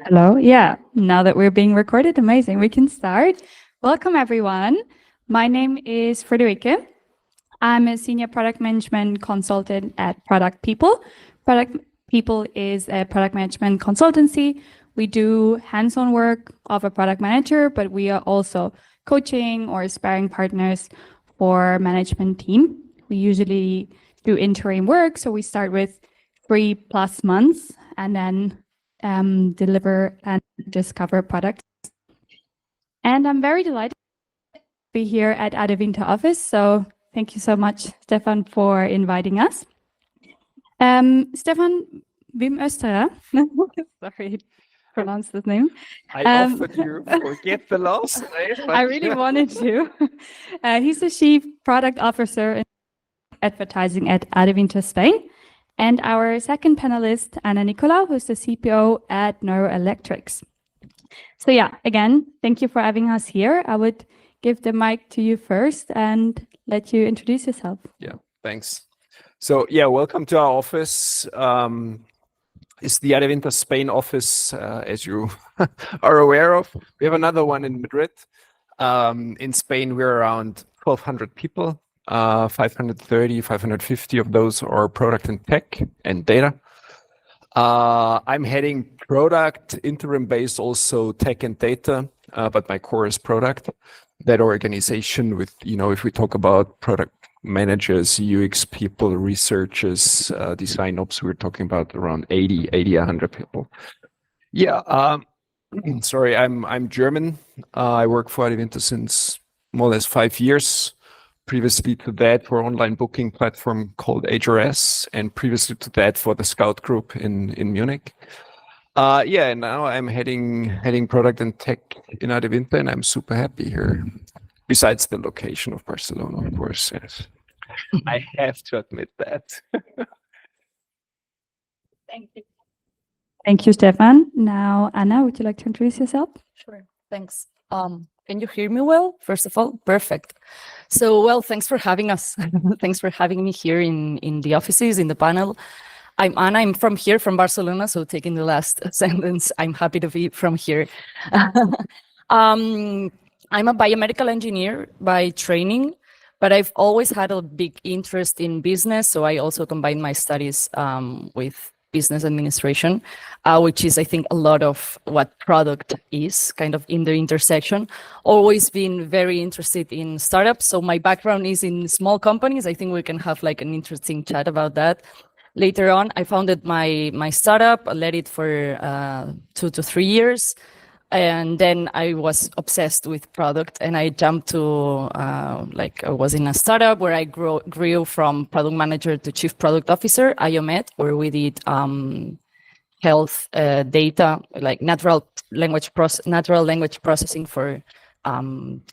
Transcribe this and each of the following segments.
Hello. Yeah. Now that we're being recorded, amazing. We can start. Welcome, everyone. My name is Friederike. I'm a senior product management consultant at Product People. Product People is a product management consultancy. We do hands-on work of a product manager, but we are also coaching or sparring partners for management team. We usually do interim work, so we start with 3+ months and then deliver and discover products. And I'm very delighted to be here at Adevinta office. So thank you so much, Stefan, for inviting us. Stefan Wim Österer, sorry, pronounce his name. I offered you forget the last name. I really wanted to. He's the Chief Product Officer in advertising at Adevinta Spain. And our second panelist, Anna Nicolau, who's the CPO at Neuroelectrics. So yeah, again, thank you for having us here. I would give the mic to you first and let you introduce yourself. Yeah, thanks. So yeah, welcome to our office. It's the Adevinta Spain office, as you are aware of. We have another one in Madrid. In Spain, we're around 1,200 people. 530, 550 of those are product and tech and data. I'm heading product, interim based also tech and data, but my core is product. That organization with, if we talk about product managers, UX people, researchers, design ops, we're talking about around 80, 100 people. Yeah, sorry, I'm German. I work for Adevinta since more or less 5 years. Previously to that, for online booking platform called HRS, and previously to that for the Scout Group in Munich. Yeah, and now I'm heading product and tech in Adevinta, and I'm super happy here. Besides the location of Barcelona, of course, yes. I have to admit that. Thank you. Thank you, Stefan. Now, Anna, would you like to introduce yourself? Sure, thanks. Can you hear me well? First of all, perfect. So, well, thanks for having us. Thanks for having me here in the offices, in the panel. I'm Anna, I'm from here, from Barcelona, so taking the last sentence, I'm happy to be from here. I'm a biomedical engineer by training, but I've always had a big interest in business, so I also combine my studies with business administration, which is, I think, a lot of what product is, kind of in the intersection. Always been very interested in startups. So my background is in small companies. I think we can have like an interesting chat about that later on. I founded my startup, I led it for 2 to 3 years. And then I was obsessed with product, and I jumped to, I was in a startup where I grew from product manager to chief product officer, IOMED, where we did health data, like natural language processing for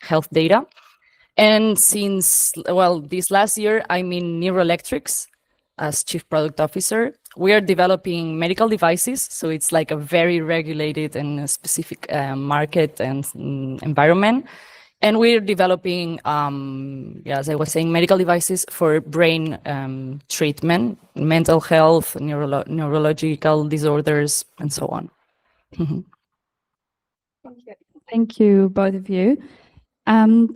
health data. And since, this last year, I'm in Neuroelectrics as chief product officer. We are developing medical devices, so it's like a very regulated and specific market and environment. And we're developing, as I was saying, medical devices for brain treatment, mental health, neurological disorders, and so on. Thank you, both of you.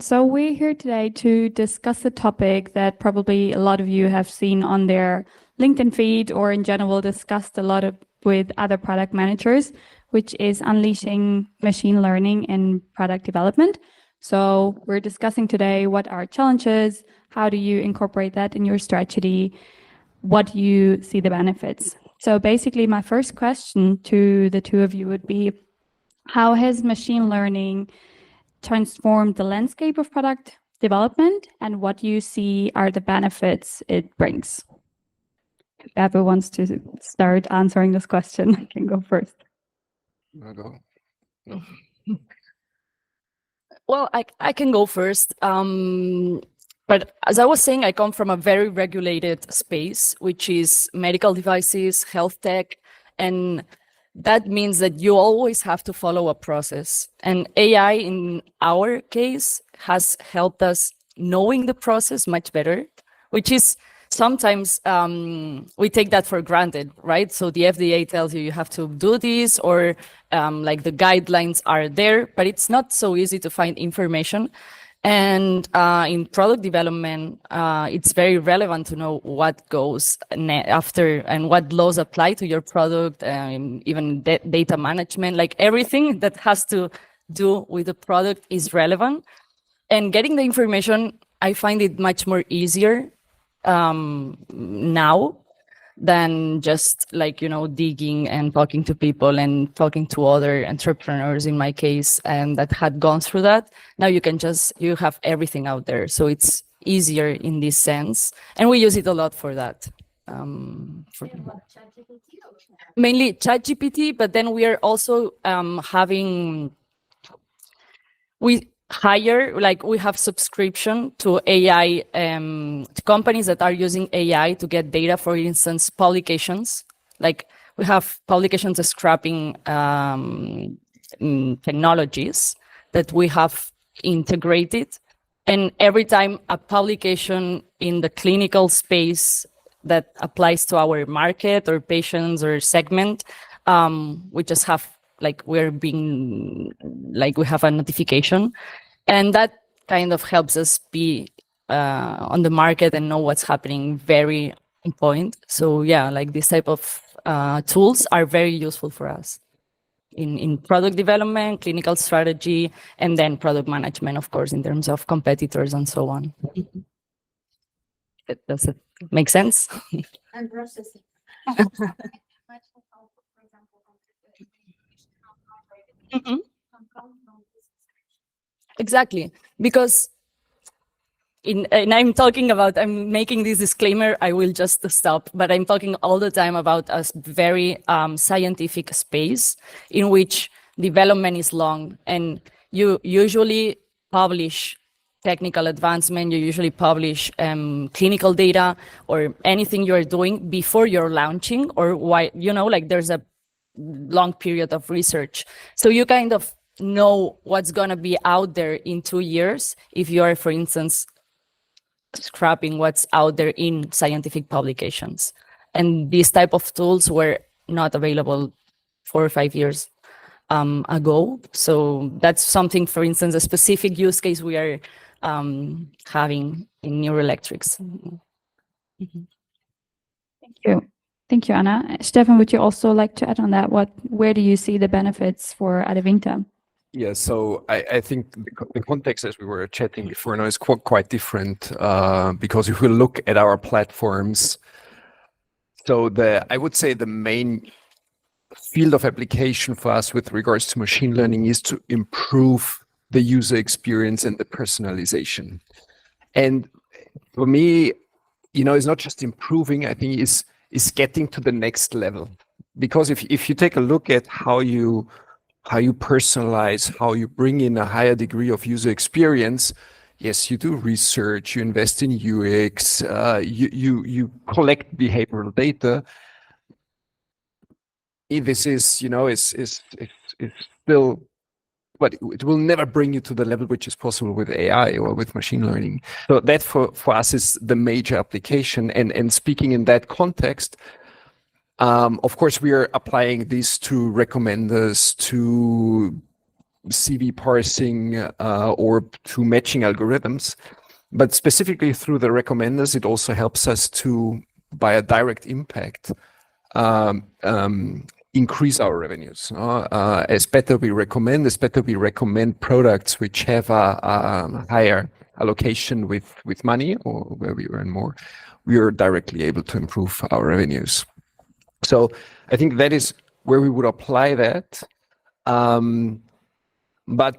So we're here today to discuss the topic that probably a lot of you have seen on their LinkedIn feed or in general discussed a lot with other product managers, which is unleashing machine learning in product development. So we're discussing today what are challenges, how do you incorporate that in your strategy, what do you see the benefits. So basically my first question to the two of you would be, how has machine learning transformed the landscape of product development, and what you see are the benefits it brings? Whoever wants to start answering this question can go first. I'll go. No. Well, I can go first. But as I was saying, I come from a very regulated space, which is medical devices, health tech, and that means that you always have to follow a process. And AI, in our case, has helped us knowing the process much better, which is sometimes we take that for granted, right? So the FDA tells you have to do this, or like the guidelines are there, but it's not so easy to find information. And in product development, it's very relevant to know what goes after and what laws apply to your product, even data management, like everything that has to do with the product is relevant. And getting the information, I find it much more easier now than just like, digging and talking to people and talking to other entrepreneurs in my case, and that had gone through that. Now you have everything out there. So it's easier in this sense. And we use it a lot for that. Mainly ChatGPT, but then we are also we have subscription to AI to companies that are using AI to get data, for instance, publications. Like we have publications scrapping technologies that we have integrated. And every time a publication in the clinical space that applies to our market or patients or segment, we just have we have a notification, and that kind of helps us be on the market and know what's happening very on point. So yeah, like this type of tools are very useful for us in product development, clinical strategy, and then product management, of course, in terms of competitors and so on. Does it make sense? And processing. Exactly, because and I'm making this disclaimer, I will just stop, but I'm talking all the time about a very scientific space in which development is long, and you usually publish technical advancement, you usually publish clinical data or anything you're doing before you're launching, or why, there's a long period of research. So you kind of know what's going to be out there in 2 years if you are, for instance, scrapping what's out there in scientific publications. And these type of tools were not available 4 or 5 years ago. So that's something, for instance, a specific use case we are having in neuroelectrics. Thank you. Thank you, Anna. Stefan, would you also like to add on that? Where do you see the benefits for Adevinta? Yeah, so I think the context, as we were chatting before now, is quite different because if we look at our platforms, so I would say the main field of application for us with regards to machine learning is to improve the user experience and the personalization. And for me, it's not just improving, I think is getting to the next level. Because if you take a look at how you personalize, how you bring in a higher degree of user experience, yes, you do research, you invest in UX, you collect behavioral data. This is still, but it will never bring you to the level which is possible with AI or with machine learning. So that for us is the major application. And speaking in that context, of course, we are applying this to recommenders, to CV parsing, or to matching algorithms. But specifically through the recommenders, it also helps us to, by a direct impact, increase our revenues. As better we recommend products which have a higher allocation with money, or where we earn more, we are directly able to improve our revenues. So I think that is where we would apply that. But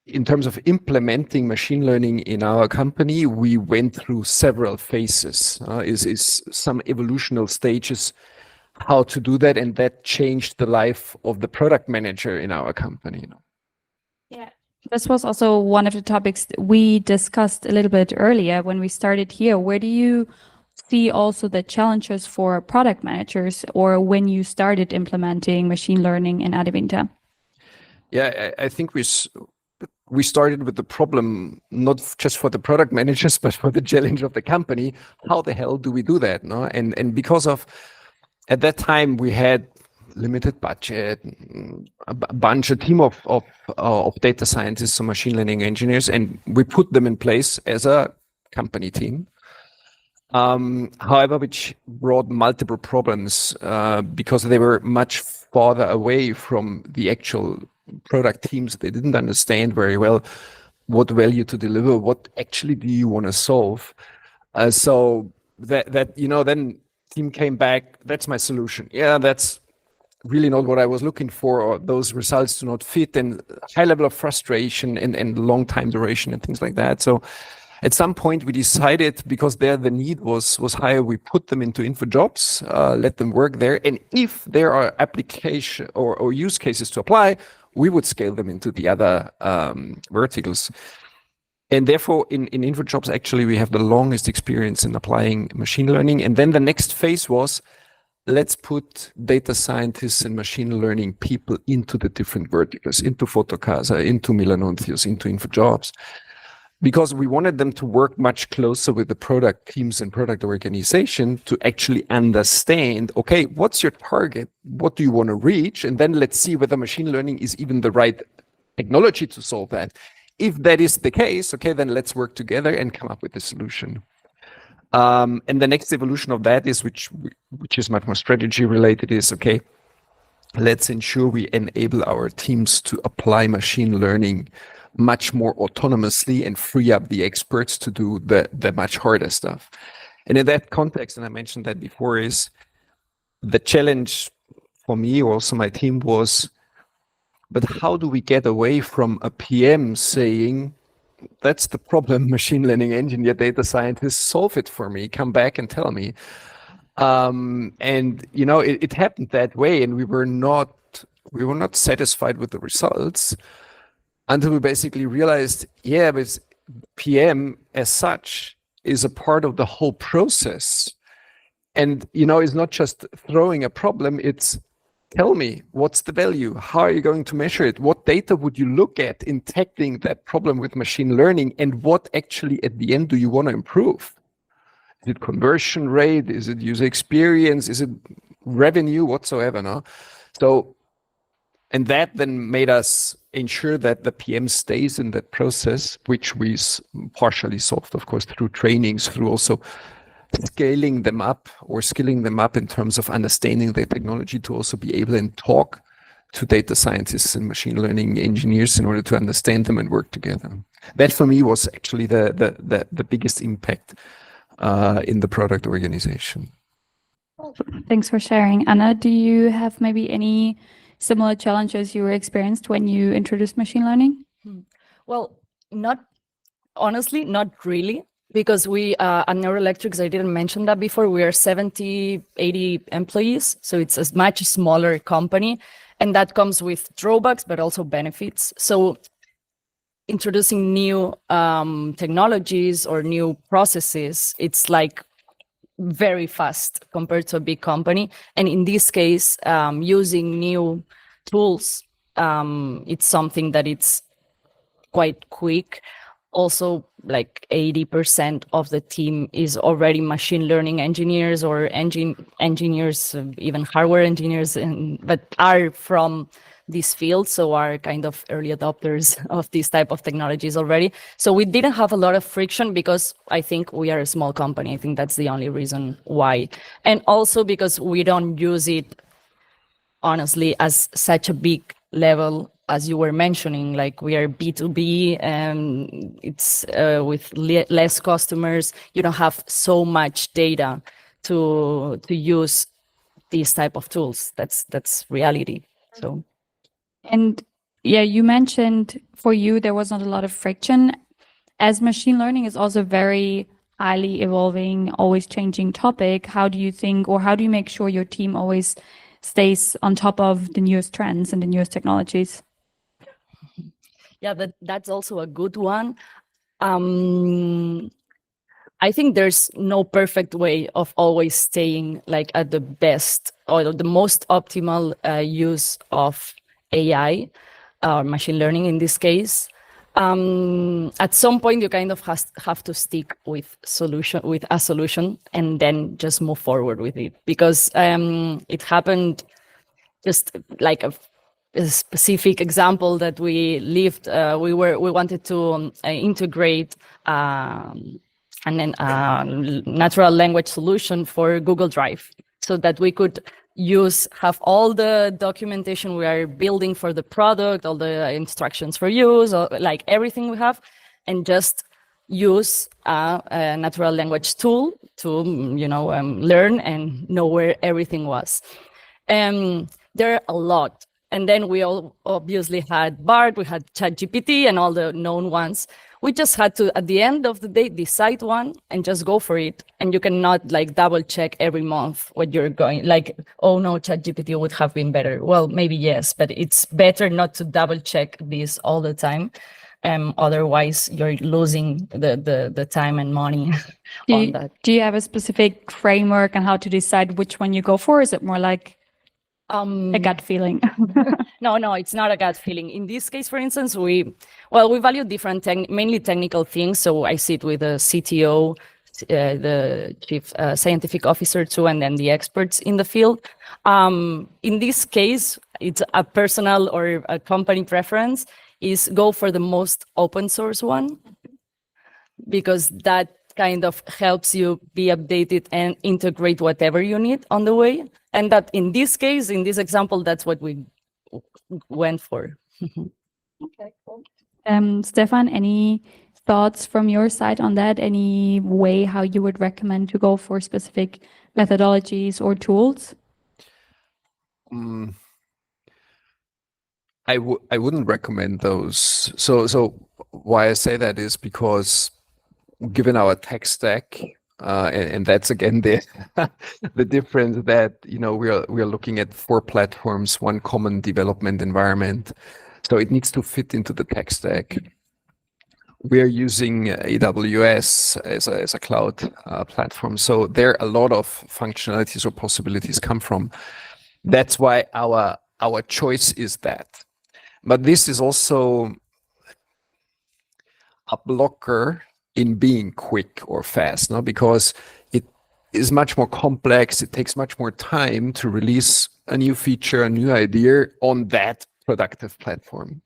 in terms of implementing machine learning in our company, we went through several phases, is some evolutional stages, how to do that, and that changed the life of the product manager in our company. Yeah, this was also one of the topics we discussed a little bit earlier when we started here. Where do you see also the challenges for product managers, or when you started implementing machine learning in Adevinta? Yeah, I think we started with the problem, not just for the product managers, but for the challenge of the company. How the hell do we do that? No, and because of at that time we had limited budget, a team of data scientists and machine learning engineers, and we put them in place as a company team. However, which brought multiple problems because they were much farther away from the actual product teams. They didn't understand very well what value to deliver, what actually do you want to solve. So that then team came back. That's my solution. Yeah, that's really not what I was looking for, or those results do not fit, and high level of frustration and long time duration and things like that. So at some point we decided, because there the need was higher, we put them into InfoJobs, let them work there. And if there are application or use cases to apply, we would scale them into the other verticals. And therefore in InfoJobs, actually, we have the longest experience in applying machine learning. And then the next phase was, let's put data scientists and machine learning people into the different verticals, into Fotocasa, into Milanuncios, into InfoJobs, because we wanted them to work much closer with the product teams and product organization to actually understand, okay, what's your target? What do you want to reach? And then let's see whether machine learning is even the right technology to solve that. If that is the case, okay, then let's work together and come up with a solution. And the next evolution of that is, which is much more strategy related, is, okay, let's ensure we enable our teams to apply machine learning much more autonomously and free up the experts to do the much harder stuff. And in that context, and I mentioned that before, is the challenge for me, or also my team, was, but how do we get away from a PM saying, that's the problem, machine learning engineer, data scientists, solve it for me, come back and tell me. And it happened that way, and we were not satisfied with the results until we basically realized, yeah, but PM as such is a part of the whole process. And it's not just throwing a problem, it's, tell me, what's the value? How are you going to measure it? What data would you look at in tackling that problem with machine learning? And what actually at the end do you want to improve? Is it conversion rate? Is it user experience? Is it revenue? Whatsoever, no? So, and that then made us ensure that the PM stays in that process, which we partially solved, of course, through trainings, through also scaling them up or skilling them up in terms of understanding the technology, to also be able to talk to data scientists and machine learning engineers in order to understand them and work together. That for me was actually the biggest impact in the product organization. Thanks for sharing. Anna, do you have maybe any similar challenges you experienced when you introduced machine learning? Well, honestly, not really. Because we, at Neuroelectrics, I didn't mention that before, we are 70, 80 employees. So it's a much smaller company. And that comes with drawbacks, but also benefits. So introducing new technologies or new processes, it's like very fast compared to a big company. And in this case, using new tools, it's something that it's quite quick. Also, like 80% of the team is already machine learning engineers or engineers, even hardware engineers, but are from this field, so are kind of early adopters of these type of technologies already. So we didn't have a lot of friction because I think we are a small company. I think that's the only reason why. And also because we don't use it, honestly, as such a big level as you were mentioning, like we are B2B and it's with less customers, you don't have so much data to use these type of tools. That's reality. So, and yeah, you mentioned for you there was not a lot of friction, as machine learning is also very highly evolving, always changing topic. How do you think, or how do you make sure your team always stays on top of the newest trends and the newest technologies? Yeah, that's also a good one. I think there's no perfect way of always staying like at the best or the most optimal use of AI or machine learning in this case. At some point you kind of have to stick with a solution and then just move forward with it, because it happened just like a specific example that we lived. We wanted to integrate and then natural language solution for Google Drive, so that we could have all the documentation we are building for the product, all the instructions for use, like everything we have, and just use a natural language tool to learn and know where everything was. There are a lot. And then we all obviously had BART, we had ChatGPT and all the known ones. We just had to, at the end of the day, decide one and just go for it. And you cannot like double check every month what you're going, like, oh no, ChatGPT would have been better. Well, maybe yes, but it's better not to double check this all the time. Otherwise you're losing the time and money on that. Do you have a specific framework on how to decide which one you go for? Is it more like a gut feeling? No, it's not a gut feeling. In this case, for instance, we value different, mainly technical things. So I sit with the CTO, the chief scientific officer too, and then the experts in the field. In this case, it's a personal or a company preference is go for the most open source one, because that kind of helps you be updated and integrate whatever you need on the way. And that in this case, in this example, that's what we went for. Okay, cool. Stefan, any thoughts from your side on that? Any way how you would recommend to go for specific methodologies or tools? I wouldn't recommend those. So why I say that is because given our tech stack, and that's again the difference that we are looking at 4 platforms, 1 common development environment, so it needs to fit into the tech stack. We are using AWS as a cloud platform, so there a lot of functionalities or possibilities come from. That's why our choice is that. But this is also a blocker in being quick or fast, no? Because it is much more complex. It takes much more time to release a new feature, a new idea on that productive platform.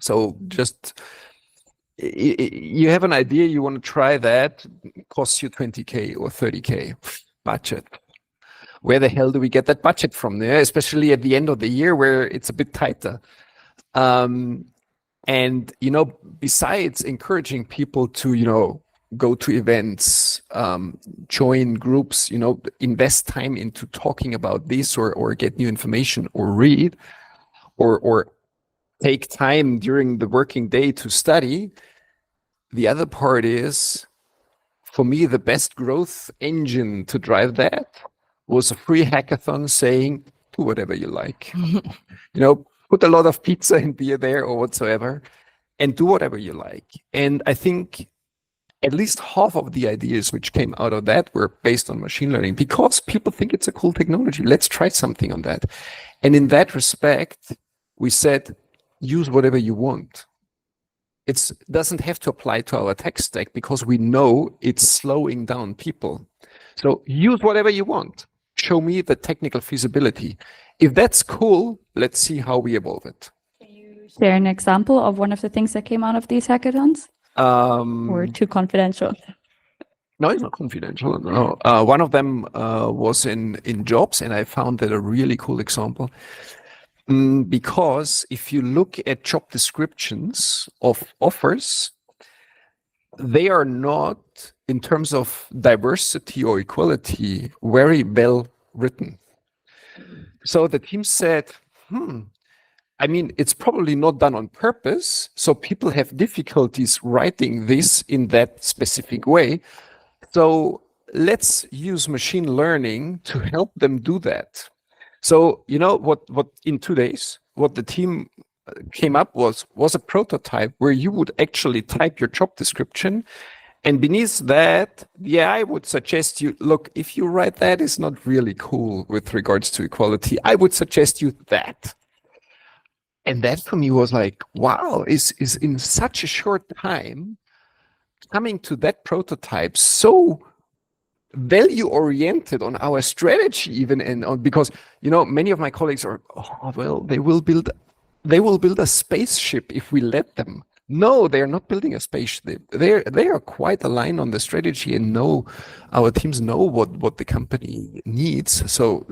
So just you have an idea, you want to try that, it costs you 20K or 30K budget. Where the hell do we get that budget from there, especially at the end of the year where it's a bit tighter? And, besides encouraging people to, go to events, join groups, invest time into talking about this or get new information or read or take time during the working day to study. The other part is, for me, the best growth engine to drive that was a free hackathon saying, do whatever you like. Put a lot of pizza and beer there or whatsoever, and do whatever you like. And I think at least half of the ideas which came out of that were based on machine learning, because people think it's a cool technology. Let's try something on that. And in that respect, we said, use whatever you want. It doesn't have to apply to our tech stack because we know it's slowing down people. So use whatever you want. Show me the technical feasibility. If that's cool, let's see how we evolve it. Can you share an example of one of the things that came out of these hackathons? Or too confidential? No, it's not confidential. No. One of them was in jobs, and I found that a really cool example. Because if you look at job descriptions of offers, they are not, in terms of diversity or equality, very well written. So the team said, it's probably not done on purpose, so people have difficulties writing this in that specific way. So let's use machine learning to help them do that. So, what in 2 days, what the team came up was a prototype where you would actually type your job description, and beneath that, the AI would suggest you, look, if you write that is not really cool with regards to equality, I would suggest you that. And that for me was like, wow, is in such a short time coming to that prototype so value oriented on our strategy even, and on, because many of my colleagues are, oh well, they will build a spaceship if we let them. No, they are not building a spaceship. They are quite aligned on the strategy and know, our teams know what the company needs. So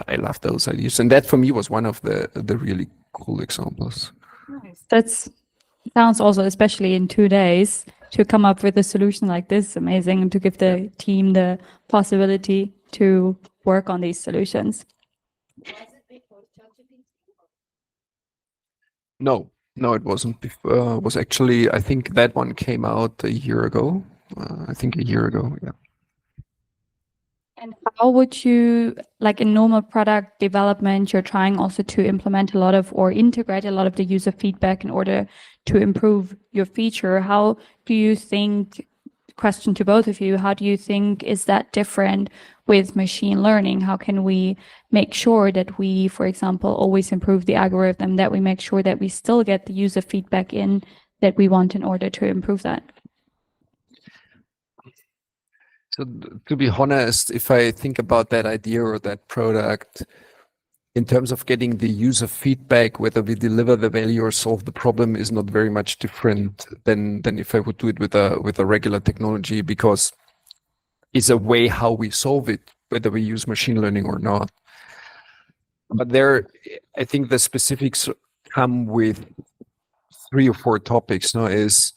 I love those ideas, and that for me was one of the really cool examples. That sounds also, especially in 2 days, to come up with a solution like this, amazing, and to give the team the possibility to work on these solutions. No, it wasn't. It was actually, I think that one came out a year ago. Yeah. And how would you, like in normal product development, you're trying also to implement a lot of or integrate a lot of the user feedback in order to improve your feature. How do you think, question to both of you, how do you think is that different with machine learning? How can we make sure that we, for example, always improve the algorithm, that we make sure that we still get the user feedback in that we want in order to improve that? So to be honest, if I think about that idea or that product, in terms of getting the user feedback, whether we deliver the value or solve the problem is not very much different than if I would do it with a regular technology, because it's a way how we solve it, whether we use machine learning or not. But there, I think the specifics come with 3 or 4 topics. No, is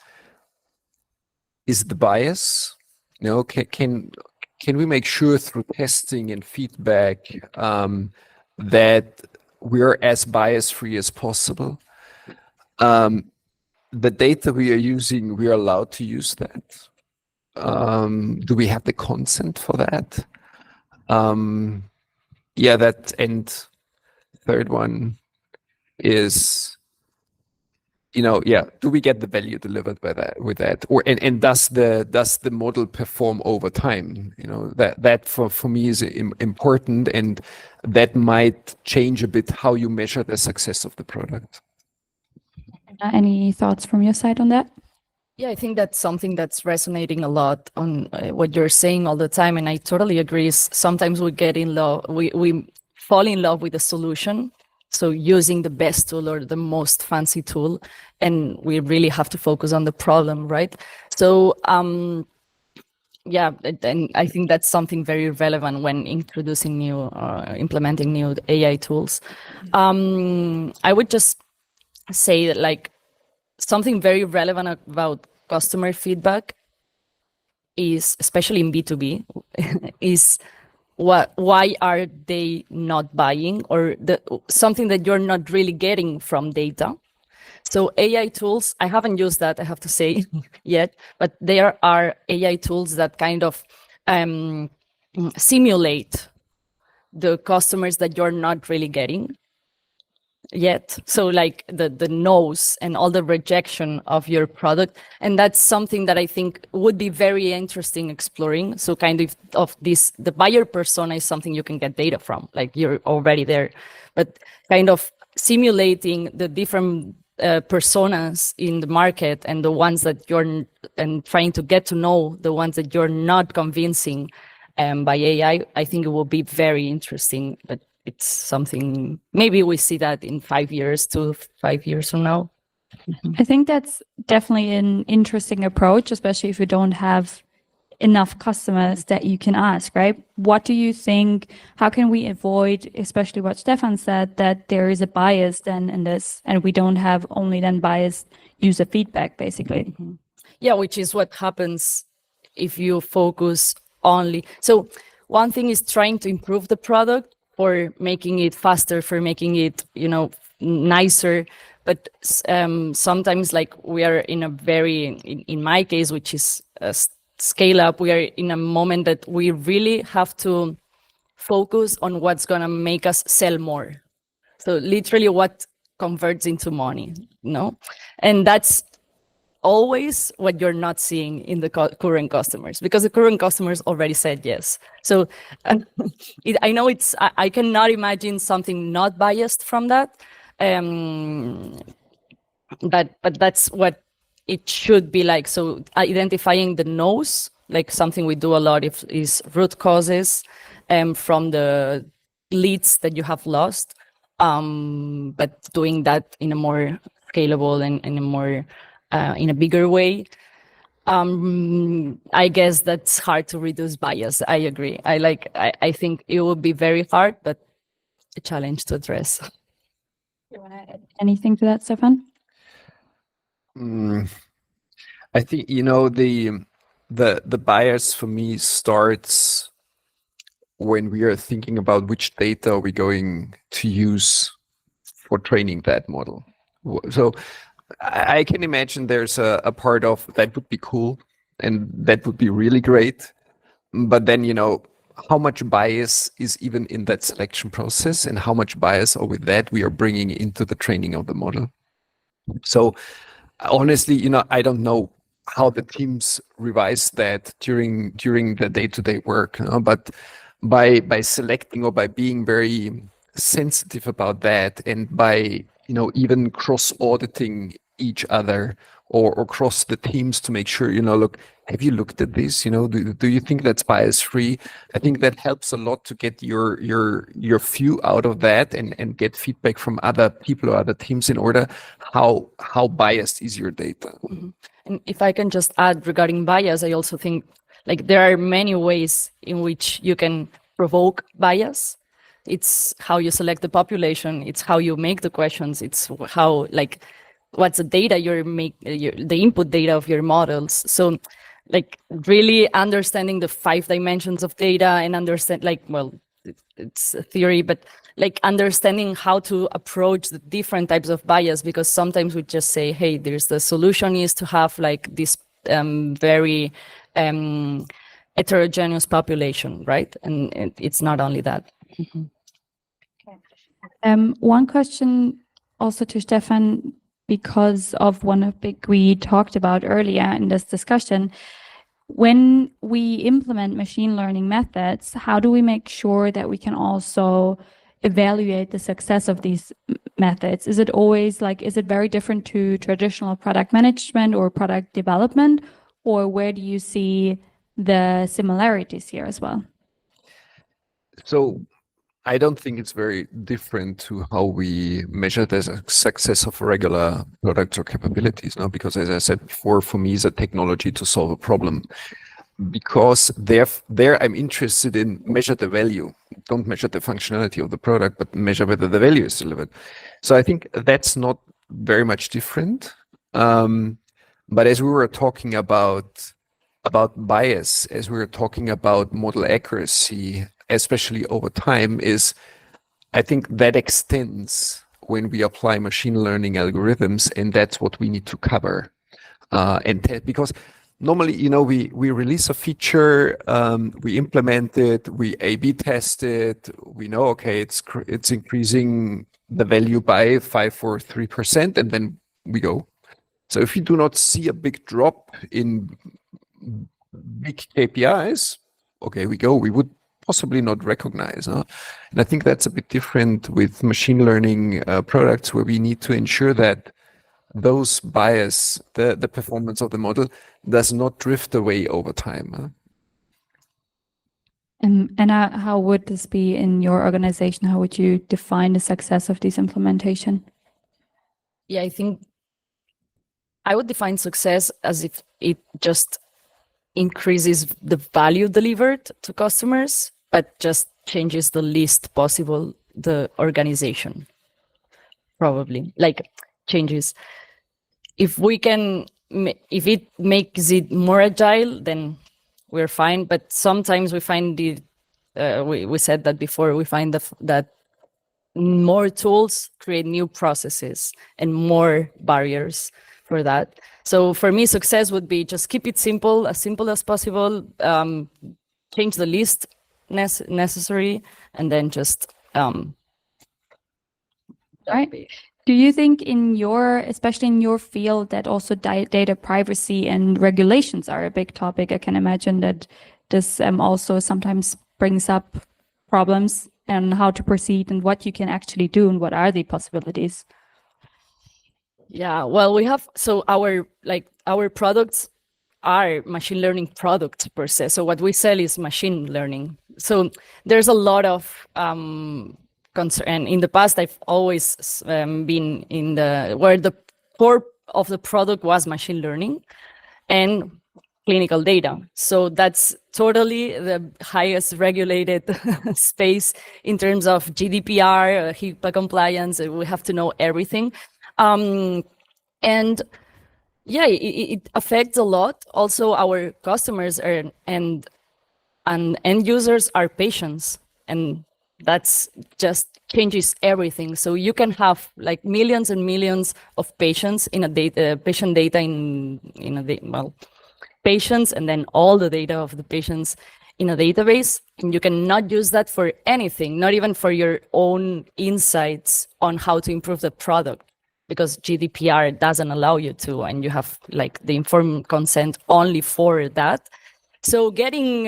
the bias? Can we make sure through testing and feedback that we're as bias free as possible? The data we are using, we are allowed to use that. Do we have the consent for that? That, and third one is, do we get the value delivered with that, or and does the model perform over time? That for me is important, and that might change a bit how you measure the success of the product. Any thoughts from your side on that? Yeah, I think that's something that's resonating a lot on what you're saying all the time, and I totally agree. Sometimes we get in love, we fall in love with the solution. So using the best tool or the most fancy tool, and we really have to focus on the problem, right? So and I think that's something very relevant when introducing implementing new AI tools. I would just say that, like, something very relevant about customer feedback is, especially in B2B, is why are they not buying, or something that you're not really getting from data. So AI tools, I haven't used that, I have to say, yet, but there are AI tools that kind of simulate the customers that you're not really getting yet. So like the no's and all the rejection of your product. And that's something that I think would be very interesting exploring. So kind of this, the buyer persona is something you can get data from, like you're already there, but kind of simulating the different personas in the market, and the ones that and trying to get to know the ones that you're not convincing by AI, I think it will be very interesting. But it's something, maybe we see that in 5 years to 5 years from now. I think that's definitely an interesting approach, especially if you don't have enough customers that you can ask, right? What do you think, how can we avoid, especially what Stefan said, that there is a bias then in this, and we don't have only then biased user feedback, basically? Yeah, which is what happens if you focus only. So one thing is trying to improve the product, for making it faster, for making it, nicer. But sometimes, like, we are in a very, in my case, which is a scale up, we are in a moment that we really have to focus on what's going to make us sell more. So literally what converts into money, And that's always what you're not seeing in the current customers, because the current customers already said yes. So I know I cannot imagine something not biased from that, But that's what it should be like. So identifying the no's, like something we do a lot, is root causes from the leads that you have lost, but doing that in a more scalable and in a more in a bigger way. I guess that's hard to reduce bias. I agree. I think it would be very hard, but a challenge to address. You want to add anything to that, Stefan? I think, you know, the bias for me starts when we are thinking about which data are we going to use for training that model. So I can imagine there's a part of that would be cool and that would be really great. But then, you know, how much bias is even in that selection process, and how much bias or with that we are bringing into the training of the model. So honestly, you know, I don't know how the teams revise that during the day-to-day work, but by selecting or by being very sensitive about that, and by, you know, even cross-auditing each other or cross the teams to make sure, you know, look, have you looked at this? You know, do you think that's bias free? I think that helps a lot to get your view out of that, and get feedback from other people or other teams in order how biased is your data. Mm-hmm. And if I can just add regarding bias, I also think like there are many ways in which you can provoke bias. It's how you select the population. It's how you make the questions. It's how, like, what's the data the input data of your models. So like really understanding the 5 dimensions of data, and understand, like, well, it's a theory, but like understanding how to approach the different types of bias, because sometimes we just say, hey, the solution is to have like this very heterogeneous population, right? And it's not only that. Mm-hmm. One question also to Stefan, because of one topic we talked about earlier in this discussion. When we implement machine learning methods, how do we make sure that we can also evaluate the success of these methods? Is it always like, is it very different to traditional product management or product development? Or where do you see the similarities here as well? So I don't think it's very different to how we measure the success of regular products or capabilities, no? Because as I said before, for me, it's a technology to solve a problem. Because there I'm interested in measure the value. Don't measure the functionality of the product, but measure whether the value is delivered. So I think that's not very much different. But as we were talking about bias, as we were talking about model accuracy, especially over time, is I think that extends when we apply machine learning algorithms, and that's what we need to cover. Because normally, you know, we release a feature, we implement it, we A/B test it, we know, okay, it's increasing the value by 5 or 3%, and then we go. So if you do not see a big drop in big KPIs, okay, we go. We would possibly not recognize. And I think that's a bit different with machine learning products, where we need to ensure that those bias, the performance of the model, does not drift away over time. And how would this be in your organization? How would you define the success of this implementation? Yeah, I think I would define success as if it just increases the value delivered to customers, but just changes the least possible the organization. Probably, like, changes. If it makes it more agile, then we're fine. But sometimes we find we said that before, we find that more tools create new processes and more barriers for that. So for me, success would be just keep it simple as possible, change the least necessary, and then just right. Do you think especially in your field, that also data privacy and regulations are a big topic? I can imagine that this also sometimes brings up problems and how to proceed and what you can actually do and what are the possibilities? Yeah, well, we have, so our products are machine learning products per se. So what we sell is machine learning. So there's a lot of concern. And in the past, I've always been in where the core of the product was machine learning and clinical data. So that's totally the highest regulated space in terms of GDPR, HIPAA compliance. We have to know everything. And yeah, it affects a lot. Also, our customers and end users are patients, and that's just changes everything. So you can have like millions and millions of patients in a patient data patients, and then all the data of the patients in a database, and you cannot use that for anything, not even for your own insights on how to improve the product, because GDPR doesn't allow you to, and you have like the informed consent only for that. So getting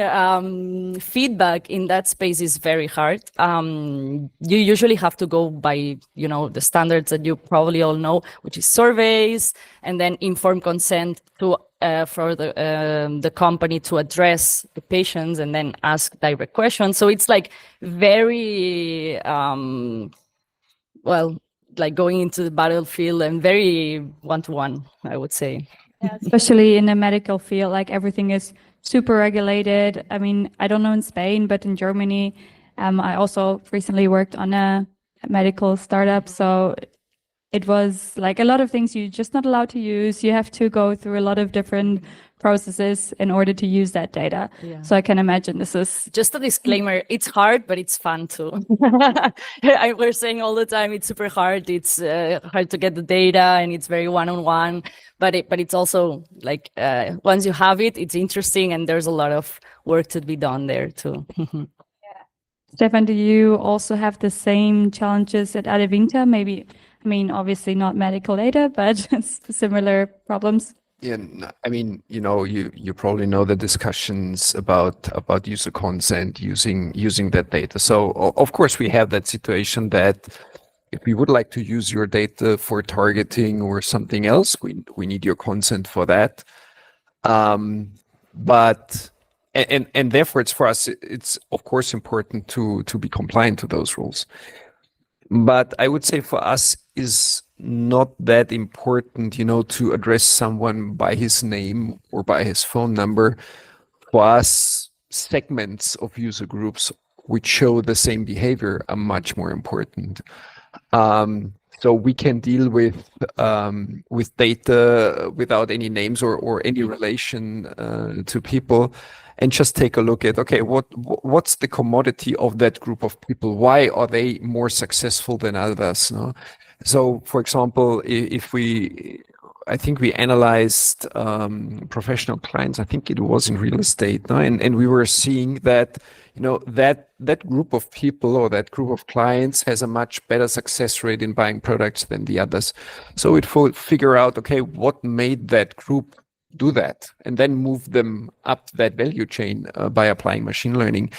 feedback in that space is very hard. You usually have to go by, the standards that you probably all know, which is surveys, and then informed consent to for the company to address the patients and then ask direct questions. So it's like very like going into the battlefield and very one-to-one, I would say. Yeah, especially in the medical field, like everything is super regulated. I mean, I don't know in Spain, but in Germany, I also recently worked on a medical startup. So it was like a lot of things you're just not allowed to use. You have to go through a lot of different processes in order to use that data. Yeah. So I can imagine this is just a disclaimer. It's hard, but it's fun too. We're saying all the time it's super hard. It's hard to get the data, and it's very one-on-one. But it's also like once you have it, it's interesting, and there's a lot of work to be done there too. Stefan, do you also have the same challenges at Adevinta? Maybe, I mean, obviously not medical data, but similar problems. Yeah, I mean, you probably know the discussions about user consent using that data. So of course we have that situation that if we would like to use your data for targeting or something else, we need your consent for that. But therefore it's for us, it's of course important to be compliant to those rules. But I would say for us is not that important, to address someone by his name or by his phone number. For us, segments of user groups which show the same behavior are much more important. So we can deal with data without any names or any relation to people, and just take a look at, okay, what's the commodity of that group of people? Why are they more successful than others? No? So, for example, I think we analyzed professional clients. I think it was in real estate, no? And we were seeing that that group of people or that group of clients has a much better success rate in buying products than the others. So we'd figure out, okay, what made that group do that, and then move them up that value chain by applying machine learning.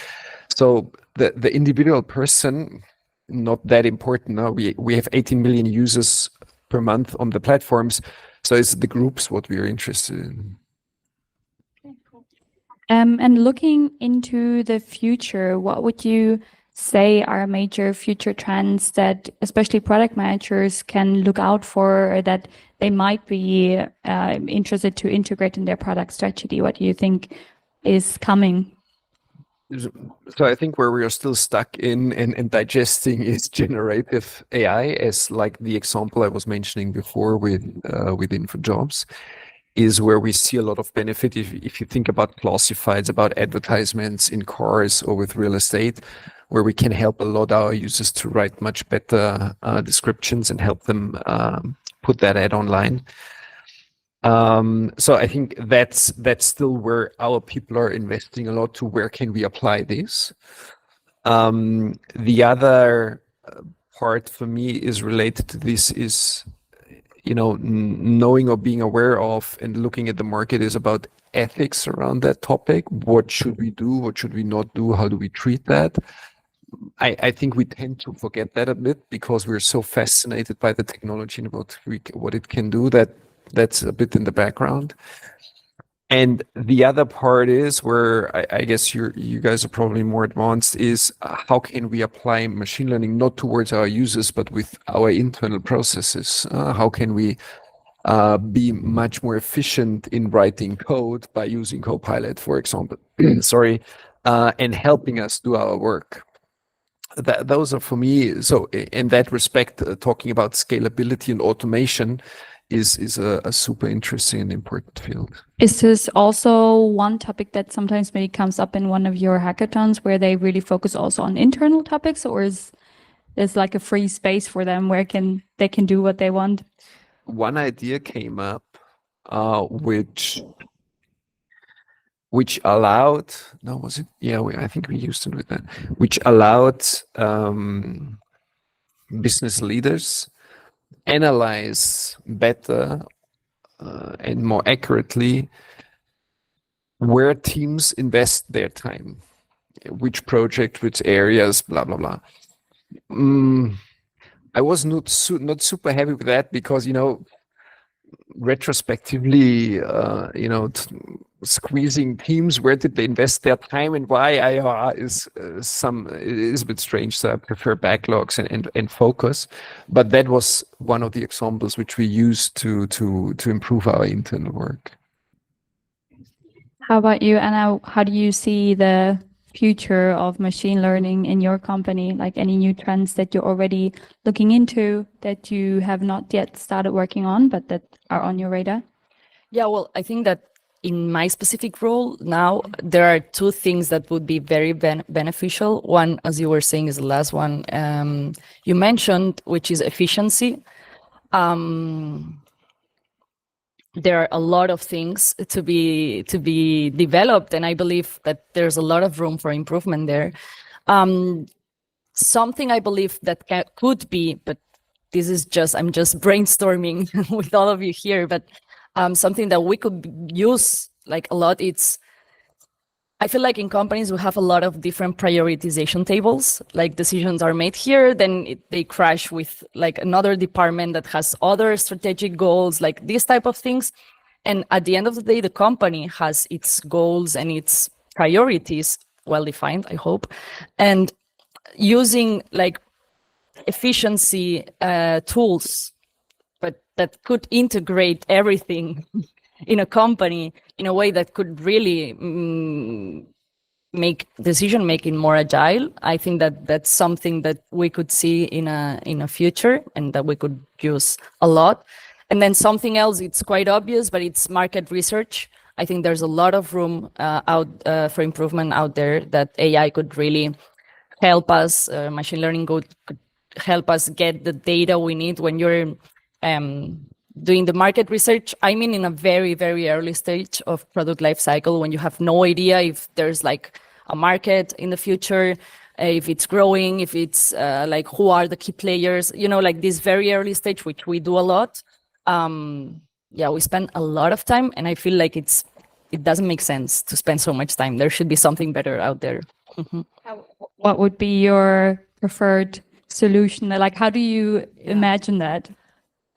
So the individual person, not that important. No? We have 18 million users per month on the platforms. So it's the groups what we are interested in. Okay, cool. And looking into the future, what would you say are major future trends that especially product managers can look out for, or that they might be interested to integrate in their product strategy? What do you think is coming? So I think where we are still stuck in and digesting is generative AI, as like the example I was mentioning before with InfoJobs, is where we see a lot of benefit. If you think about classifieds, about advertisements in cars or with real estate, where we can help a lot our users to write much better descriptions and help them put that ad online. So I think that's still where our people are investing a lot to where can we apply this. The other part for me is related to this is, knowing or being aware of and looking at the market is about ethics around that topic. What should we do? What should we not do? How do we treat that? I think we tend to forget that a bit because we're so fascinated by the technology and what it can do that that's a bit in the background. And the other part is where I guess you guys are probably more advanced is how can we apply machine learning not towards our users but with our internal processes? How can we be much more efficient in writing code by using Copilot, for example? Sorry, and helping us do our work. Those are for me. So in that respect, talking about scalability and automation is a super interesting and important field. Is this also one topic that sometimes maybe comes up in one of your hackathons where they really focus also on internal topics, or is there's like a free space for them where they can do what they want? One idea came up, which allowed, no, was it? Yeah, I think we used it with that, which allowed business leaders analyze better and more accurately where teams invest their time, which project, which areas, blah, blah, blah. I was not super happy with that because, retrospectively, squeezing teams, where did they invest their time and why is a bit strange. So I prefer backlogs and focus. But that was one of the examples which we used to improve our internal work. How about you, Anna? How do you see the future of machine learning in your company? Like any new trends that you're already looking into that you have not yet started working on, but that are on your radar? Yeah, well, I think that in my specific role now, there are two things that would be very beneficial. One, as you were saying, is the last one you mentioned, which is efficiency. There are a lot of things to be developed, and I believe that there's a lot of room for improvement there. Something I believe that could be, but this is I'm just brainstorming with all of you here, but something that we could use like a lot, I feel like in companies we have a lot of different prioritization tables. Like decisions are made here, then they crash with like another department that has other strategic goals, like these type of things. And at the end of the day, the company has its goals and its priorities well defined, I hope. And using like efficiency tools, but that could integrate everything in a company in a way that could really make decision making more agile. I think that that's something that we could see in a future and that we could use a lot. And then something else, it's quite obvious, but it's market research. I think there's a lot of room for improvement out there that AI could really help us. Machine learning could help us get the data we need when you're doing the market research. I mean, in a very, very early stage of product life cycle, when you have no idea if there's like a market in the future, if it's growing, if it's like who are the key players, like this very early stage, which we do a lot. Yeah, we spend a lot of time, and I feel like it doesn't make sense to spend so much time. There should be something better out there. What would be your preferred solution? Like, how do you imagine that?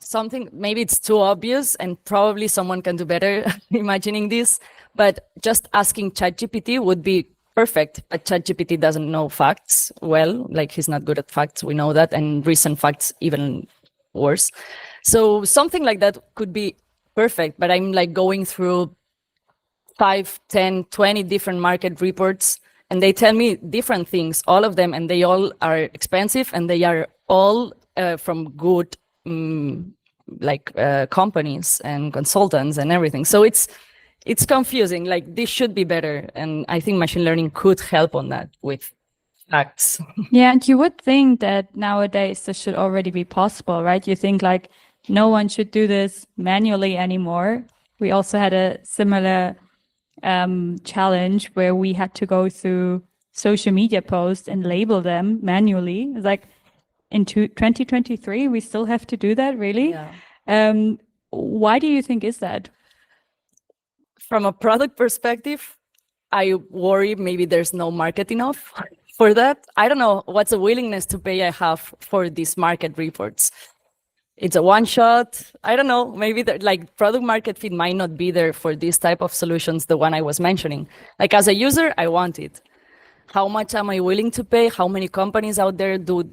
Something, maybe it's too obvious and probably someone can do better imagining this, but just asking ChatGPT would be perfect. But ChatGPT doesn't know facts well, like he's not good at facts, we know that, and recent facts even worse. So something like that could be perfect, but I'm like going through 5, 10, 20 different market reports, and they tell me different things, all of them, and they all are expensive, and they are all from good companies and consultants and everything. So it's confusing. Like, this should be better, and I think machine learning could help on that with facts. Yeah, and you would think that nowadays this should already be possible, right? You think like no one should do this manually anymore. We also had a similar challenge where we had to go through social media posts and label them manually. It's like in 2023, we still have to do that, really? Yeah. Why do you think is that? From a product perspective, I worry maybe there's no market enough for that, I don't know what's the willingness to pay I have for these market reports. It's a one shot. I don't know. Maybe like product market fit might not be there for this type of solutions, the one I was mentioning. Like as a user, I want it. How much am I willing to pay? How many companies out there do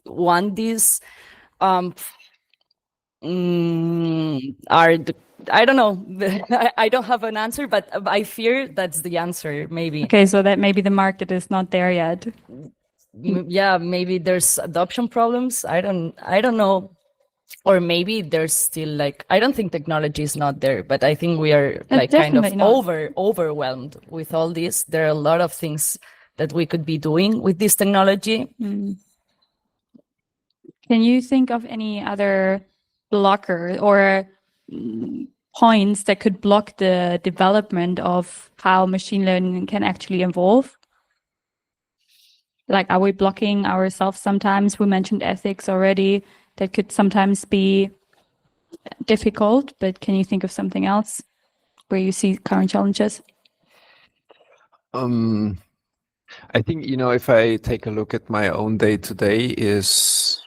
want this? I don't know. I don't have an answer, but I fear that's the answer, maybe. Okay, so that maybe the market is not there yet. Yeah, maybe there's adoption problems. I don't know. Or maybe there's still like, I don't think technology is not there, but I think we are like kind of definitely not. overwhelmed with all this. There are a lot of things that we could be doing with this technology. Can you think of any other blocker or points that could block the development of how machine learning can actually evolve? Like, are we blocking ourselves sometimes? We mentioned ethics already. That could sometimes be difficult, but can you think of something else where you see current challenges? I think, if I take a look at my own day to day, is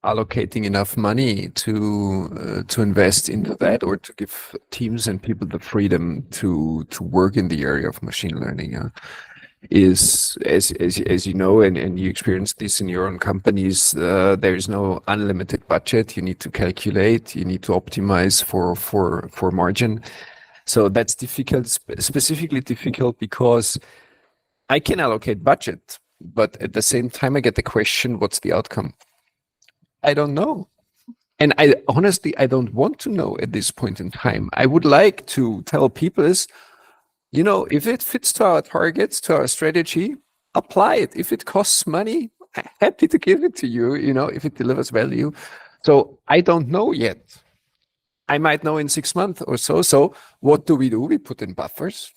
allocating enough money to invest into that, or to give teams and people the freedom to work in the area of machine learning. Is as you know, and you experience this in your own companies, there is no unlimited budget. You need to calculate, you need to optimize for margin. So that's difficult, specifically difficult because I can allocate budget, but at the same time I get the question, what's the outcome? I don't know. And I honestly don't want to know at this point in time. I would like to tell people is, if it fits to our targets, to our strategy, apply it. If it costs money, I'm happy to give it to you, if it delivers value. So I don't know yet. I might know in 6 months or so. So what do? We put in buffers.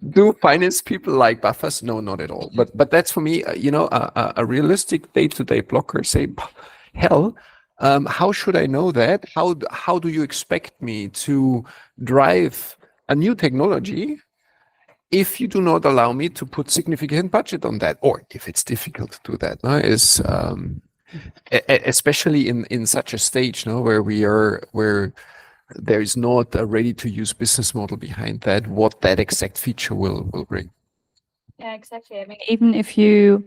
Do finance people like buffers? No, not at all. But that's for me, a realistic day-to-day blocker. Say, hell, how should I know that? How do you expect me to drive a new technology if you do not allow me to put significant budget on that, or if it's difficult to do that? Especially in such a stage where there is not a ready-to-use business model behind that, what that exact feature will bring. Yeah, exactly. I mean, even if you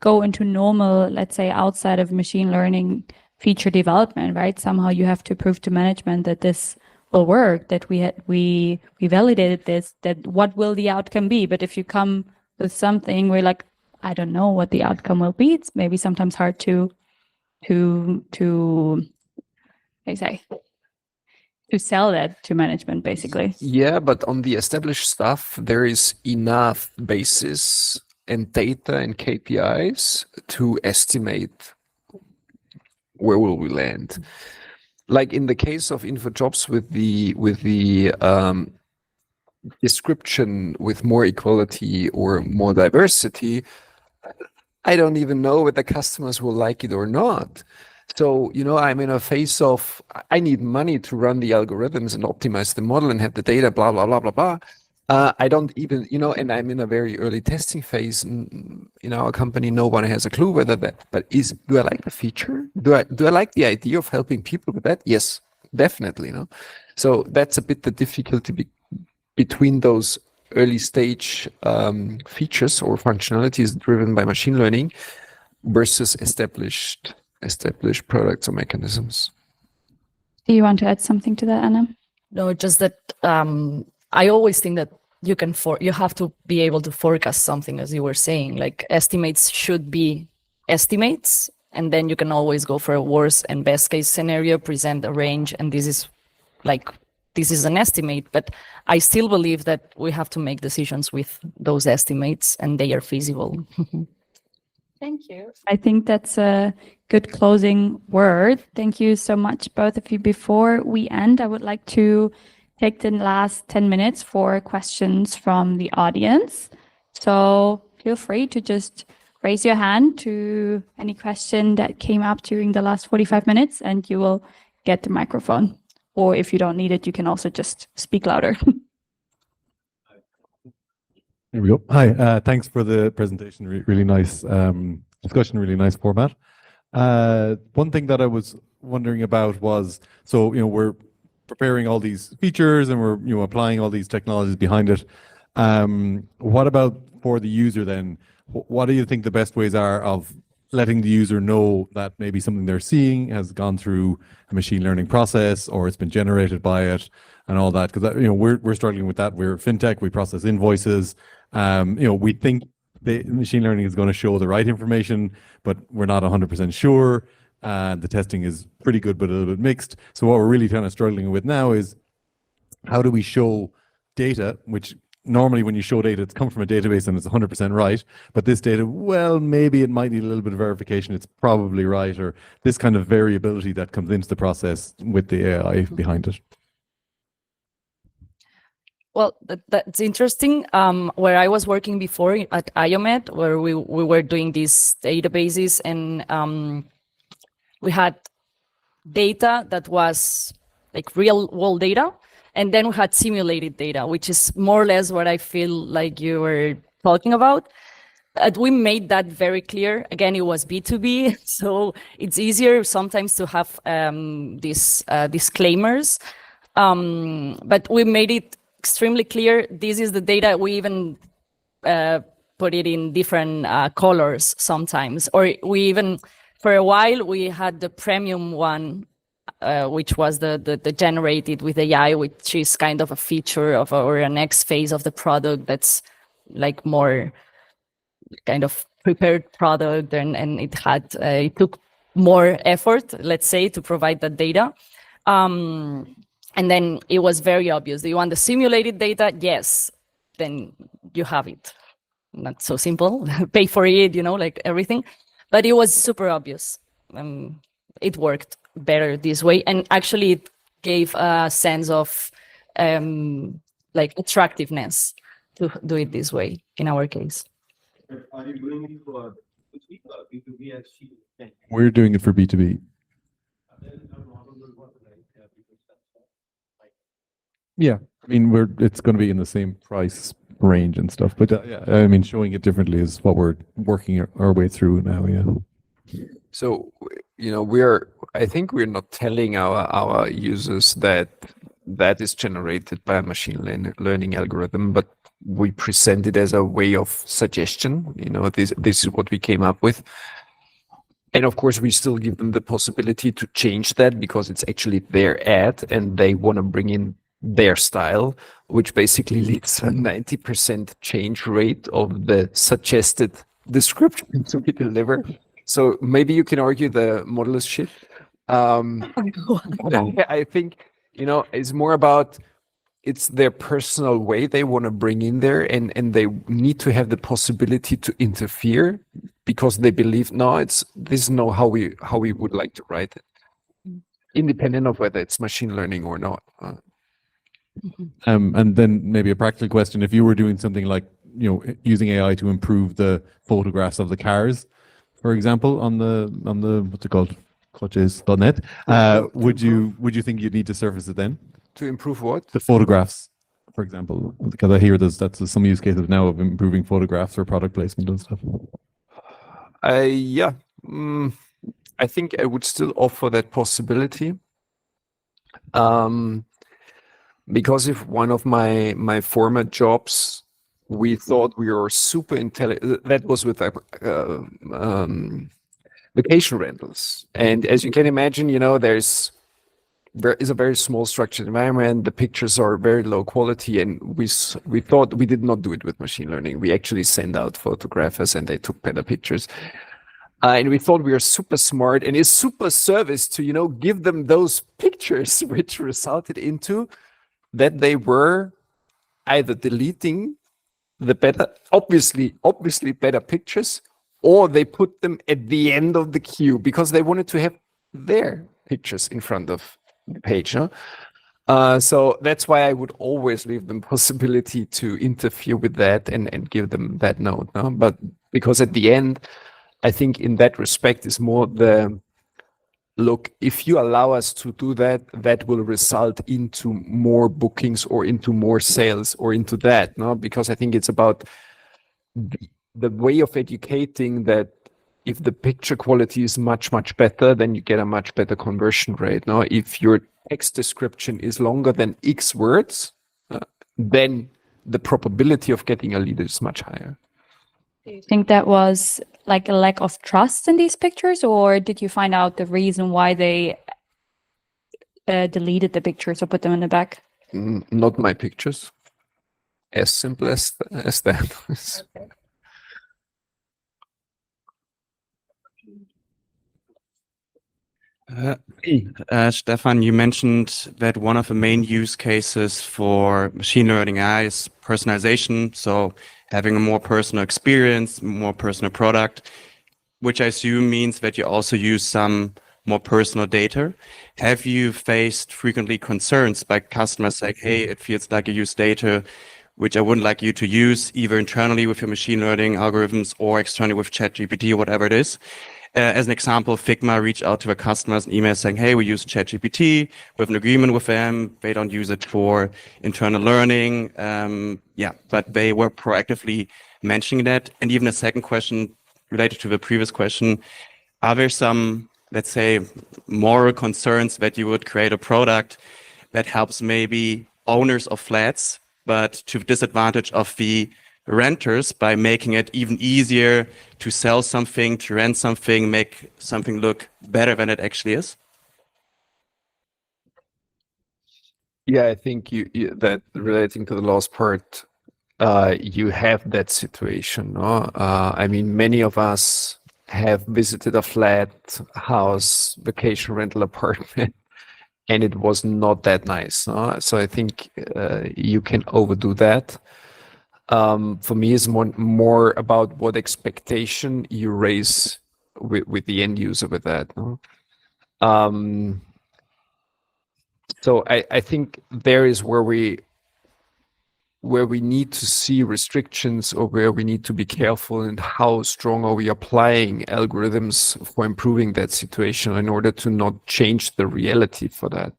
go into normal, let's say, outside of machine learning feature development, right? Somehow you have to prove to management that this will work, that we validated this, that what will the outcome be? But if you come with something where like, I don't know what the outcome will be, it's maybe sometimes hard to sell that to management, basically. Yeah, but on the established stuff, there is enough basis and data and KPIs to estimate where will we land. Like in the case of InfoJobs with the description with more equality or more diversity, I don't even know whether customers will like it or not. So, I'm in a phase of, I need money to run the algorithms and optimize the model and have the data, blah, blah, blah, blah, blah. I don't even, and I'm in a very early testing phase. In our company, no one has a clue whether that, but do I like the feature? Do I like the idea of helping people with that? Yes, definitely. So that's a bit the difficulty between those early stage features or functionalities driven by machine learning versus established products or mechanisms. Do you want to add something to that, Anna? No, just that I always think that you have to be able to forecast something, as you were saying. Like estimates should be estimates, and then you can always go for a worst and best case scenario, present a range, and this is an estimate. But I still believe that we have to make decisions with those estimates, and they are feasible. Thank you. I think that's a good closing word. Thank you so much, both of you. Before we end, I would like to take the last 10 minutes for questions from the audience. So feel free to just raise your hand to any question that came up during the last 45 minutes, and you will get the microphone. Or if you don't need it, you can also just speak louder. There we go. Hi, thanks for the presentation. Really nice discussion, really nice format. One thing that I was wondering about was, so, we're preparing all these features and we're, applying all these technologies behind it. What about for the user then? What do you think the best ways are of letting the user know that maybe something they're seeing has gone through a machine learning process or it's been generated by it and all that? Because, we're struggling with that. We're fintech, we process invoices. We think the machine learning is going to show the right information, but we're not 100% sure. The testing is pretty good, but a little bit mixed. So what we're really kind of struggling with now is how do we show data, which normally when you show data, it's come from a database and it's 100% right. But this data, well, maybe it might need a little bit of verification. It's probably right, or this kind of variability that comes into the process with the AI behind it. Well, that's interesting. Where I was working before at IOMED, where we were doing these databases, and we had data that was like real world data, and then we had simulated data, which is more or less what I feel like you were talking about. We made that very clear. Again, it was B2B, so it's easier sometimes to have these disclaimers, but we made it extremely clear. This is the data. We even put it in different colors sometimes, or we even, for a while, we had the premium one, which was the generated with AI, which is kind of a feature of or a next phase of the product that's like more kind of prepared product, and it had it took more effort, let's say, to provide that data. And then it was very obvious. Do you want the simulated data? Yes, then you have it. Not so simple. Pay for it, like everything. But it was super obvious. It worked better this way. And actually, it gave a sense of like attractiveness to do it this way in our case. Are you doing it for B2B and C2B? We're doing it for B2B. Yeah, I mean, it's going to be in the same price range and stuff, but yeah, I mean, showing it differently is what we're working our way through now. Yeah. So, I think we're not telling our users that is generated by a machine learning algorithm, but we present it as a way of suggestion. This is what we came up with. And of course, we still give them the possibility to change that because it's actually their ad and they want to bring in their style, which basically leads to a 90% change rate of the suggested description to be delivered. So maybe you can argue the model is shit. I think, it's more about it's their personal way they want to bring in there, and they need to have the possibility to interfere because they believe, this is not how we would like to write it, independent of whether it's machine learning or not. And then maybe a practical question: if you were doing something like using AI to improve the photographs of the cars, for example, on the what's it called, clutches.net, would you think you'd need to surface it then? To improve what? The photographs, for example, because I hear that's some use cases now of improving photographs for product placement and stuff. Yeah, I think I would still offer that possibility. Because if one of my former jobs, we thought we were super intelligent. That was with vacation rentals, and as you can imagine, there is a very small structured environment. The pictures are very low quality, and we thought we did not do it with machine learning. We actually sent out photographers, and they took better pictures. And we thought we were super smart, and it's super service to give them those pictures, which resulted into that they were either deleting the better, obviously better pictures, or they put them at the end of the queue because they wanted to have their pictures in front of the page. So that's why I would always leave them possibility to interfere with that and give them that note. But because at the end, I think in that respect is more the look, if you allow us to do that, that will result into more bookings or into more sales or into that, no? Because I think it's about the way of educating that if the picture quality is much, much better, then you get a much better conversion rate. No, if your text description is longer than X words, then the probability of getting a lead is much higher. Do you think that was like a lack of trust in these pictures, or did you find out the reason why they deleted the pictures or put them in the back? Not my pictures. As simple as that. Stefan, you mentioned that one of the main use cases for machine learning AI is personalization. So having a more personal experience, more personal product, which I assume means that you also use some more personal data. Have you faced frequently concerns by customers like, hey, it feels like you use data which I wouldn't like you to use either internally with your machine learning algorithms or externally with ChatGPT or whatever it is? As an example, Figma reached out to their customers and emails saying, hey, we use ChatGPT. We have an agreement with them. They don't use it for internal learning. But they were proactively mentioning that. And even a second question related to the previous question, are there some, let's say, moral concerns that you would create a product that helps maybe owners of flats, but to the disadvantage of the renters by making it even easier to sell something, to rent something, make something look better than it actually is? Yeah, I think that relating to the last part, you have that situation. No? I mean, many of us have visited a flat, house, vacation rental apartment, and it was not that nice. No? So I think you can overdo that. For me, it's more about what expectation you raise with the end user with that. No? So I think there is where we need to see restrictions, or where we need to be careful, and how strong are we applying algorithms for improving that situation in order to not change the reality for that.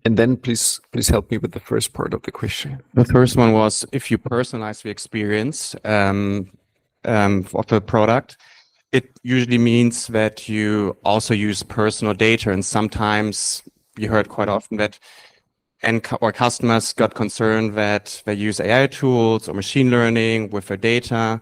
And then please help me with the first part of the question. The first one was, if you personalize the experience of the product, it usually means that you also use personal data. And sometimes you heard quite often that or customers got concerned that they use AI tools or machine learning with their data.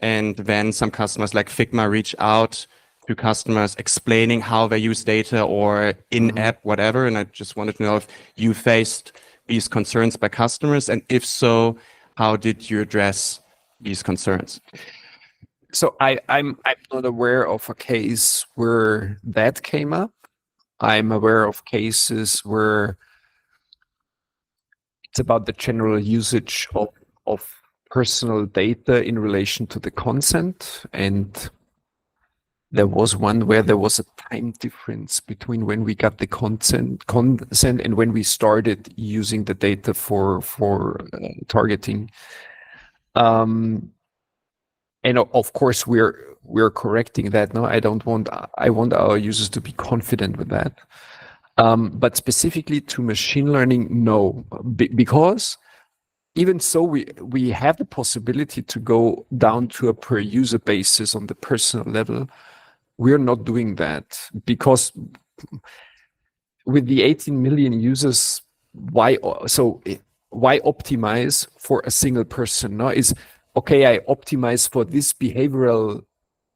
And then some customers like Figma reach out to customers explaining how they use data or in-app, whatever. And I just wanted to know if you faced these concerns by customers, and if so, how did you address these concerns? So I'm not aware of a case where that came up. I'm aware of cases where it's about the general usage of personal data in relation to the consent. And there was one where there was a time difference between when we got the consent and when we started using the data for targeting. And of course, we're correcting that. No, I want our users to be confident with that. But specifically to machine learning, no, because even so, we have the possibility to go down to a per user basis on the personal level. We're not doing that because with the 18 million users, why optimize for a single person? No, is okay. I optimize for this behavioral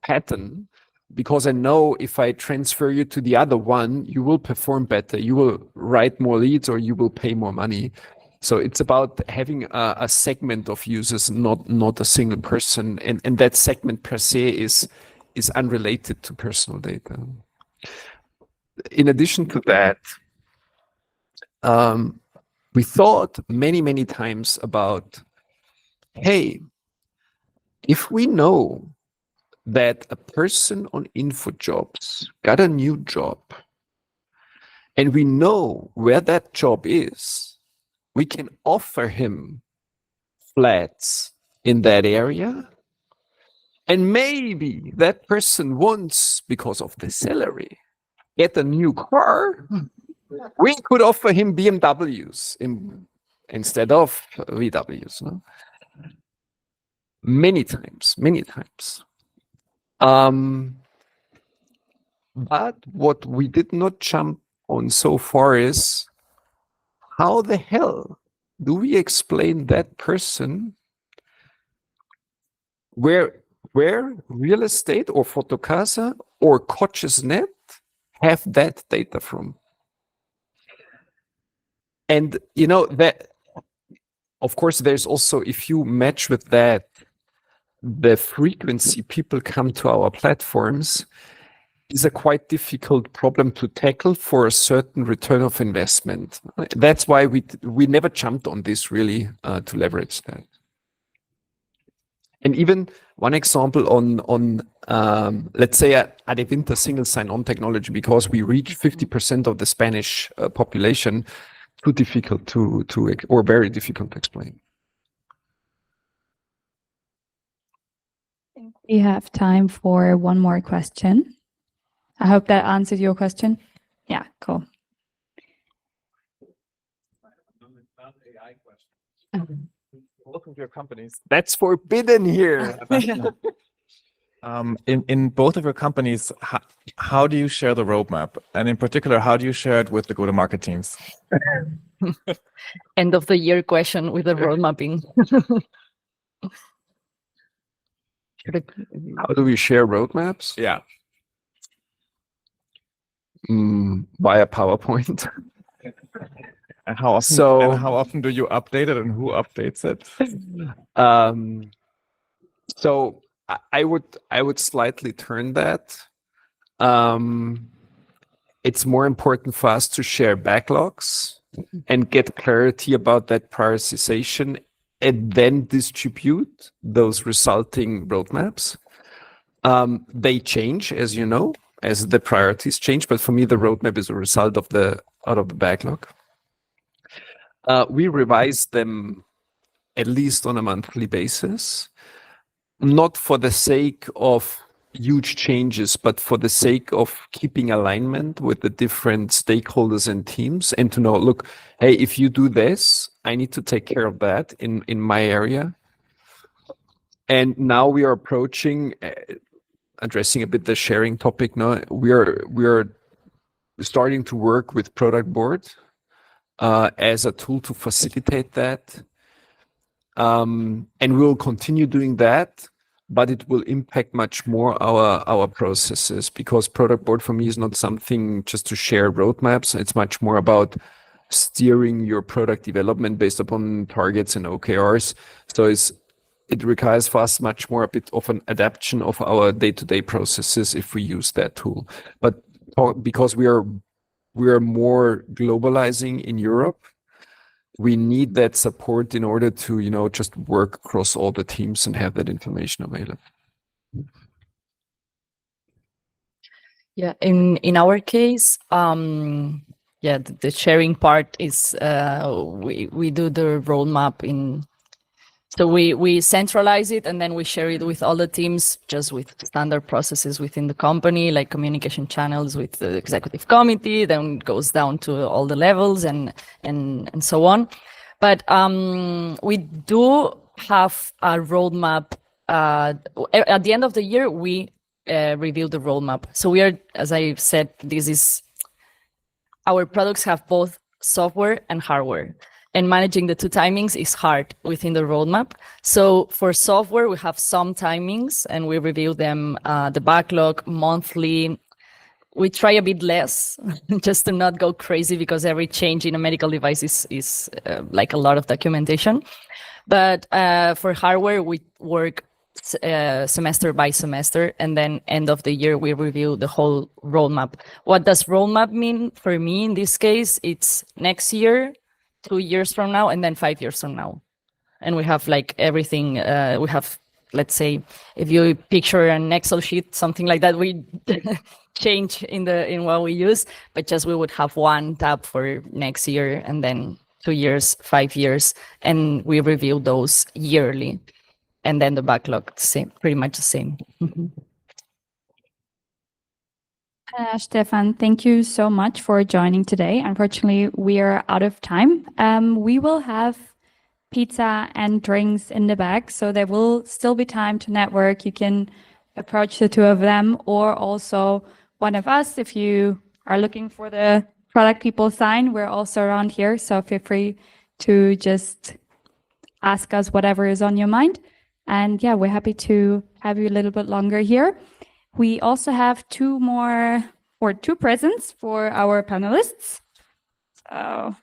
pattern because I know if I transfer you to the other one, you will perform better, you will write more leads, or you will pay more money. So it's about having a segment of users, not a single person, and that segment per se is unrelated to personal data. In addition to that, we thought many times about, hey, if we know that a person on InfoJobs got a new job, and we know where that job is, we can offer him flats in that area. And maybe that person wants, because of the salary, get a new car. We could offer him BMWs instead of VWs. No? Many times, many times. But what we did not jump on so far is, how the hell do we explain that person where real estate or Fotocasa or Coches.net have that data from? And you know that, of course, there's also, if you match with that the frequency people come to our platforms, is a quite difficult problem to tackle for a certain return of investment. That's why we never jumped on this really to leverage that. And even one example on let's say a Adevinta single sign-on technology, because we reach 50% of the Spanish population, too difficult to or very difficult to explain. We have time for one more question. I hope that answers your question. Yeah, cool. Both of your companies, That's forbidden here. in both of your companies, how do you share the roadmap? And in particular, how do you share it with the go-to-market teams? End of the year question with the road mapping. How do we share roadmaps? Yeah. Via PowerPoint. And how often, how often do you update it, and who updates it? So I would slightly turn that. It's more important for us to share backlogs and get clarity about that prioritization, and then distribute those resulting roadmaps. They change, as you know, as the priorities change. But for me, the roadmap is a result of the backlog. We revise them at least on a monthly basis, not for the sake of huge changes, but for the sake of keeping alignment with the different stakeholders and teams, and to know, look, hey, if you do this, I need to take care of that in my area. And now we are approaching, addressing a bit the sharing topic. Now we are starting to work with product board as a tool to facilitate that. And we'll continue doing that, but it will impact much more our processes, because product board for me is not something just to share roadmaps. It's much more about steering your product development based upon targets and OKRs. So it requires for us much more a bit of an adaptation of our day-to-day processes if we use that tool. But because we are more globalizing in Europe, we need that support in order to, just work across all the teams and have that information available. Yeah, in our case, the sharing part is we do the roadmap in. So we centralize it, and then we share it with all the teams, just with standard processes within the company, like communication channels with the executive committee. Then it goes down to all the levels and so on. But we do have a roadmap. At the end of the year, we review the roadmap. So we are, as I said, our products have both software and hardware. And managing the two timings is hard within the roadmap. So for software, we have some timings, and we review them, the backlog monthly. We try a bit less just to not go crazy, because every change in a medical device is like a lot of documentation. But for hardware, we work semester by semester, and then end of the year, we review the whole roadmap. What does roadmap mean for me in this case? It's next year, 2 years from now, and then 5 years from now. And we have like everything. We have, let's say, if you picture an Excel sheet, something like that, we change in what we use, but just we would have one tab for next year, and then 2 years, 5 years, and we review those yearly. and then the backlog, same, pretty much the same. Stefan, thank you so much for joining today. Unfortunately, we are out of time. We will have pizza and drinks in the back, so there will still be time to network. You can approach the two of them, or also one of us if you are looking for the product people sign. We're also around here, so feel free to just ask us whatever is on your mind. And yeah, we're happy to have you a little bit longer here. We also have two presents for our panelists. So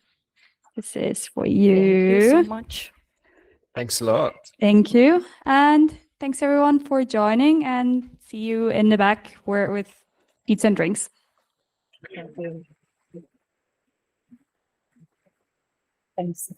this is for you. Thank you so much. Thanks a lot. Thank you. And thanks everyone for joining, and see you in the back with pizza and drinks. Thanks.